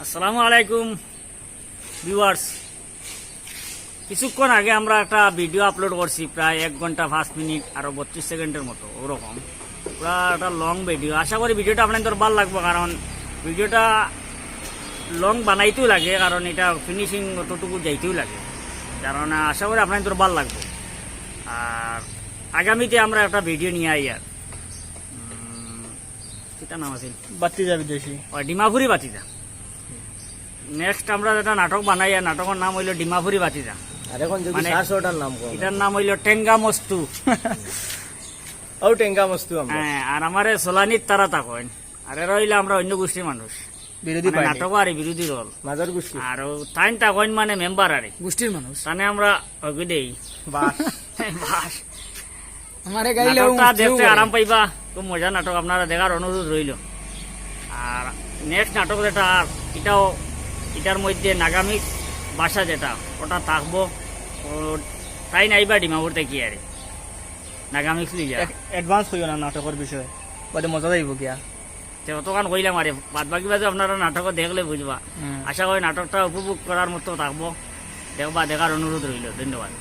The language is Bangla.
আসসালামু আলাইকুম ভিউয়ার্স। কিছুক্ষণ আগে আমরা একটা ভিডিও আপলোড করছি, প্রায় 1 ঘন্টা 5 মিনিট আর 32 সেকেন্ডের মতো, ওরকম পুরা একটা লং ভিডিও। আশা করি ভিডিওটা আপনাদের ভালো লাগবে, কারণ ভিডিওটা লং বানাইতেও লাগে, কারণ এটা ফিনিশিং অতটুকু যাইতেও লাগে, কারণ আশা করি আপনাদের ভালো লাগবে। আর আগামীতে আমরা একটা ভিডিও নিয়ে আই, আর সেটা নাম আছে বাতিজা বিদেশি ডিমাপুরি বাতিজা। নেক্সট আমরা একটা নাটক বানাই, আর নাটকের নাম হইল ডিমাপুরি বাতিজা। আর এখন যদি মানে শাশোটার নাম কোন এটার নাম হইল টেঙ্গা মস্তু। ও টেঙ্গা মস্তু আমরা হ্যাঁ, আর আমারে সোলানির তারা তাকইন, আর এরা হইলে আমরা অন্য গোষ্ঠীর মানুষ, বিরোধী মানে নাটক আর বিরোধী দল, মাজার গোষ্ঠী আর তাইন তাকইন মানে মেম্বার আর গোষ্ঠীর মানুষ তানে আমরা অগি দেই বাস বাস। আমারে গাইলে নাটকটা দেখতে আরাম পাইবা, খুব মজা নাটক, আপনারা দেখার অনুরোধ রইল। আর নেক্সট নাটক যেটা, এটার মধ্যে নাগামিক ভাষা যেটা ওটা থাকবো, তাই নাইবা ডিমাপুর থেকে আর নাগামিক্স লিজা অ্যাডভান্স হইও না নাটকের বিষয়ে, বাদে মজা যাইব গিয়া অতখান কইলাম আরে, বাদ বাকি বাজে আপনারা নাটক দেখলে বুঝবা। আশা করি নাটকটা উপভোগ করার মতো থাকবো, দেখবা, দেখার অনুরোধ রইল। ধন্যবাদ।